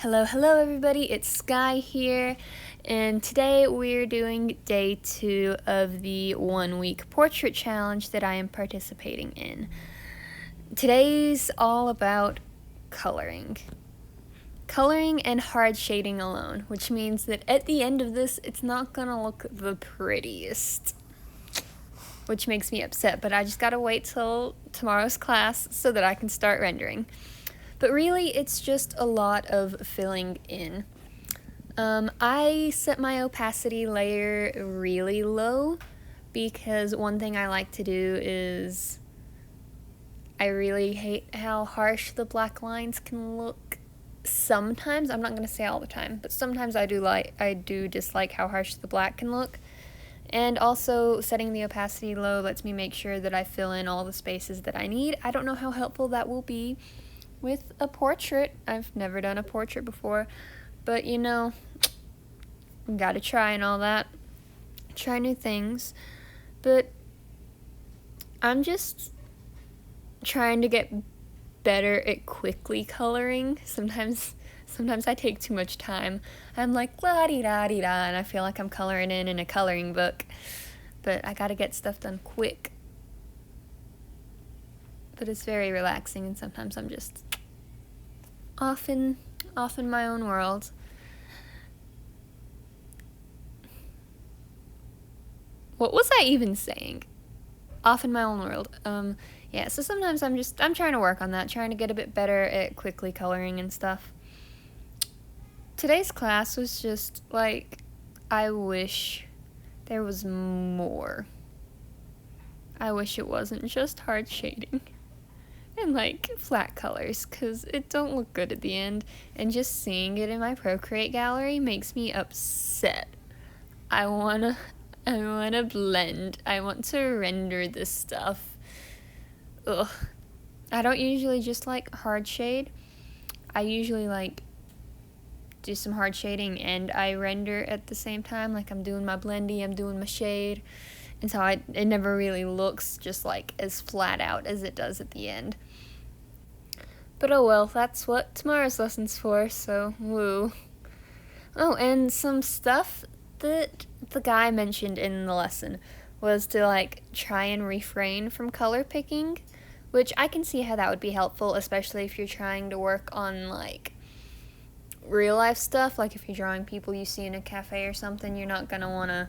Hello everybody, it's Sky here, and today we're doing day 2 of the 1-week portrait challenge that I am participating in. Today's all about coloring. Coloring and hard shading alone, which means that at the end of this, it's not gonna look the prettiest. Which makes me upset, but I just gotta wait till tomorrow's class so that I can start rendering. But really, it's just a lot of filling in. I set my opacity layer really low because one thing I like to do is I really hate how harsh the black lines can look. Sometimes, I'm not going to say all the time, but sometimes I do dislike how harsh the black can look. And also, setting the opacity low lets me make sure that I fill in all the spaces that I need. I don't know how helpful that will be with a portrait. I've never done a portrait before, but you know, gotta try and all that. Try new things. But I'm just trying to get better at quickly coloring. Sometimes I take too much time. I'm like la-di-da-di-da, and I feel like I'm coloring in a coloring book. But I gotta get stuff done quick. But it's very relaxing, and sometimes I'm just off in my own world. What was I even saying? Off in my own world. Yeah, so sometimes I'm trying to work on that, trying to get a bit better at quickly coloring and stuff. Today's class was just like, I wish there was more. I wish it wasn't just hard shading and like flat colors, because it don't look good at the end, and just seeing it in my Procreate gallery makes me upset. I wanna blend. I want to render this stuff. Ugh. I don't usually just like hard shade. I usually like do some hard shading and I render at the same time, like I'm doing my blendy, I'm doing my shade, and so it never really looks just like as flat out as it does at the end. But oh well, that's what tomorrow's lesson's for, so woo. Oh, and some stuff that the guy mentioned in the lesson was to like try and refrain from color picking, which I can see how that would be helpful, especially if you're trying to work on like real life stuff. Like if you're drawing people you see in a cafe or something, you're not gonna want to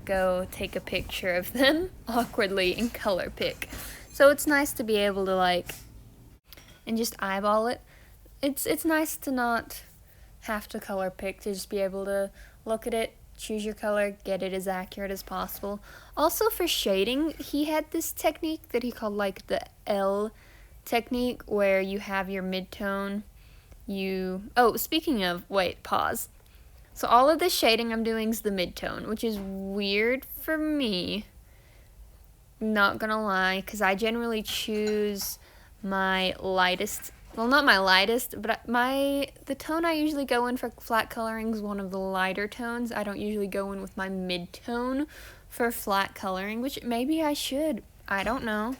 go take a picture of them awkwardly and color pick. So it's nice to be able to like and just eyeball it. It's nice to not have to color pick, to just be able to look at it, choose your color, get it as accurate as possible. Also for shading, he had this technique that he called like the L technique, where you have your midtone. Speaking of, pause. So all of this shading I'm doing is the midtone, which is weird for me, not gonna lie, because I generally choose my lightest, well, not my lightest, but the tone I usually go in for flat coloring is one of the lighter tones. I don't usually go in with my mid-tone for flat coloring, which maybe I should. I don't know.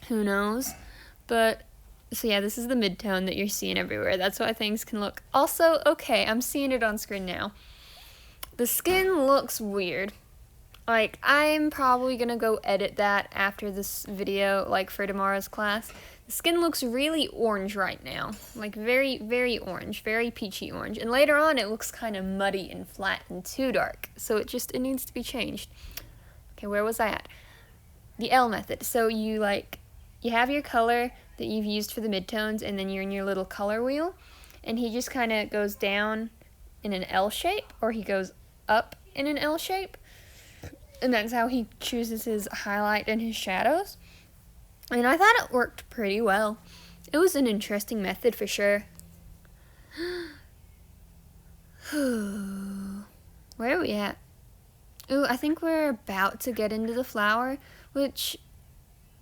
Who knows? But, so yeah, this is the mid-tone that you're seeing everywhere. That's why things can look. Also, okay, I'm seeing it on screen now. The skin looks weird. Like, I'm probably gonna go edit that after this video, like for tomorrow's class. The skin looks really orange right now. Like very, very orange, very peachy orange. And later on it looks kind of muddy and flat and too dark. So it needs to be changed. Okay, where was I at? The L method. So you have your color that you've used for the midtones, and then you're in your little color wheel. And he just kind of goes down in an L shape, or he goes up in an L shape. And that's how he chooses his highlight and his shadows. And I thought it worked pretty well. It was an interesting method for sure. Where are we at? Ooh, I think we're about to get into the flower, which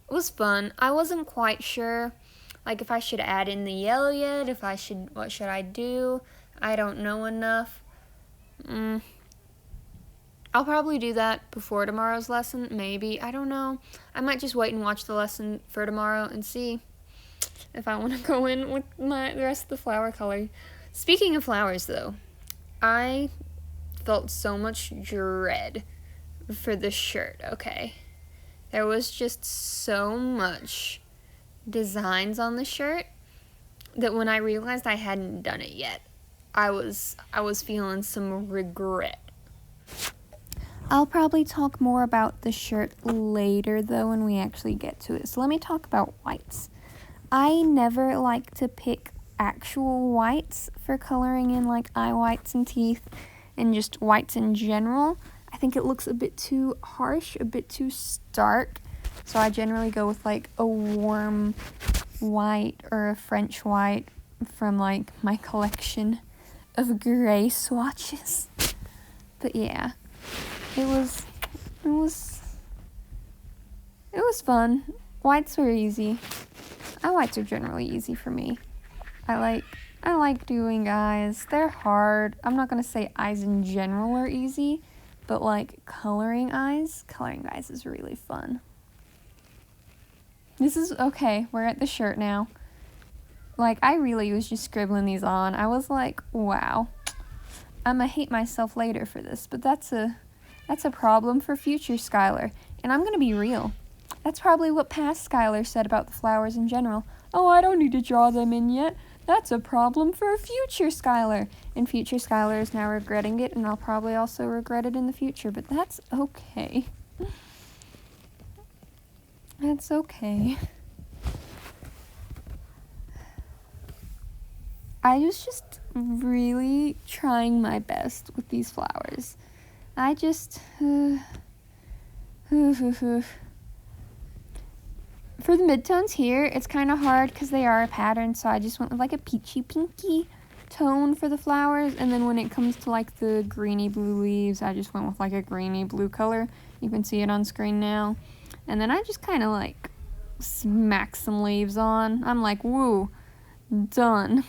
was fun. I wasn't quite sure, like, if I should add in the yellow yet, what should I do? I don't know enough. I'll probably do that before tomorrow's lesson, maybe. I don't know. I might just wait and watch the lesson for tomorrow and see if I want to go in with the rest of the flower color. Speaking of flowers, though, I felt so much dread for the shirt, okay? There was just so much designs on the shirt that when I realized I hadn't done it yet, I was feeling some regret. I'll probably talk more about the shirt later, though, when we actually get to it. So let me talk about whites. I never like to pick actual whites for coloring in, like eye whites and teeth and just whites in general. I think it looks a bit too harsh, a bit too stark. So I generally go with like a warm white or a French white from like my collection of gray swatches. But yeah, it was fun. Whites were easy. Whites are generally easy for me. I like doing eyes. They're hard. I'm not gonna say eyes in general are easy, but like coloring eyes is really fun. This is okay. We're at the shirt now. Like, I really was just scribbling these on. I was like, wow, I'm gonna hate myself later for this, but that's a problem for future Skylar. And I'm gonna be real. That's probably what past Skylar said about the flowers in general. Oh, I don't need to draw them in yet. That's a problem for future Skylar. And future Skylar is now regretting it, and I'll probably also regret it in the future, but that's okay. That's okay. I was just really trying my best with these flowers. I just... For the midtones here, it's kind of hard because they are a pattern, so I just went with like a peachy pinky tone for the flowers, and then when it comes to like the greeny blue leaves, I just went with like a greeny blue color. You can see it on screen now. And then I just kind of like smack some leaves on. I'm like, woo, done.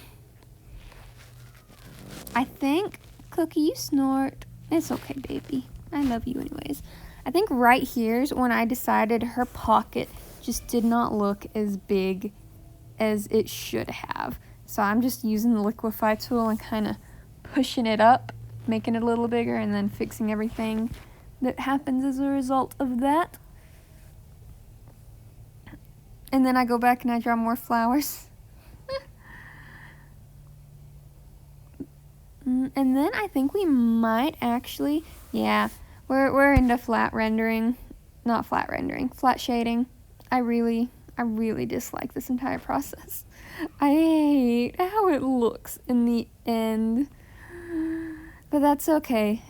I think, Cookie, you snort. It's okay, baby. I love you anyways. I think right here's when I decided her pocket just did not look as big as it should have. So I'm just using the liquify tool and kind of pushing it up, making it a little bigger, and then fixing everything that happens as a result of that. And then I go back and I draw more flowers. And then I think we might actually, yeah, we're into flat shading. I really dislike this entire process. I hate how it looks in the end. But that's okay.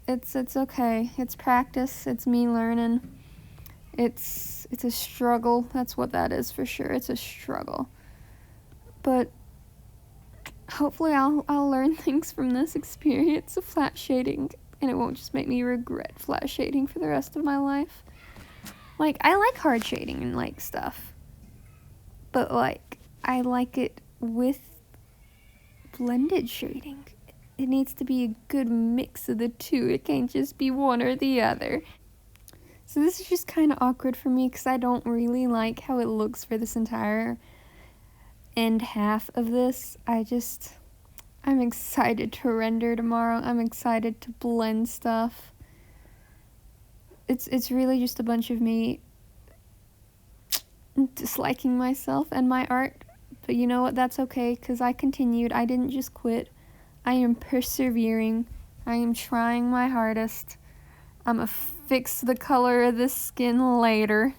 It's okay. It's practice. It's me learning. It's a struggle. That's what that is for sure. It's a struggle. But hopefully I'll learn things from this experience of flat shading, and it won't just make me regret flat shading for the rest of my life. Like, I like hard shading and like stuff, but like I like it with blended shading. It needs to be a good mix of the two. It can't just be one or the other. So this is just kind of awkward for me because I don't really like how it looks for this entire end half of this. I'm excited to render tomorrow. I'm excited to blend stuff. It's really just a bunch of me disliking myself and my art. But you know what? That's okay, because I continued. I didn't just quit. I am persevering. I am trying my hardest. I'm gonna fix the color of this skin later.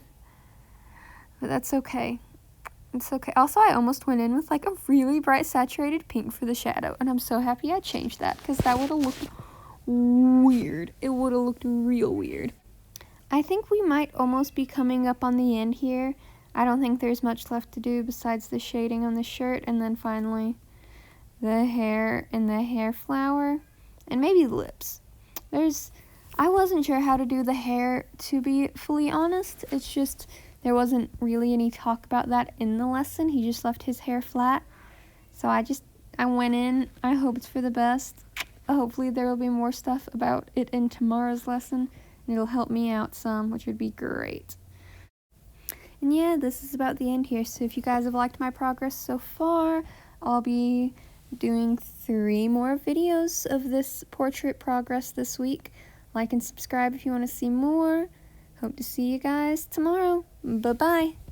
But that's okay. It's okay. Also, I almost went in with like a really bright saturated pink for the shadow, and I'm so happy I changed that, because that would have looked weird. It would have looked real weird. I think we might almost be coming up on the end here. I don't think there's much left to do besides the shading on the shirt, and then finally the hair and the hair flower, and maybe the lips. I wasn't sure how to do the hair, to be fully honest. It's just there wasn't really any talk about that in the lesson. He just left his hair flat. So I went in. I hoped for the best. Hopefully there will be more stuff about it in tomorrow's lesson, and it'll help me out some, which would be great. And yeah, this is about the end here. So if you guys have liked my progress so far, I'll be doing 3 more videos of this portrait progress this week. Like and subscribe if you want to see more. Hope to see you guys tomorrow. Bye-bye.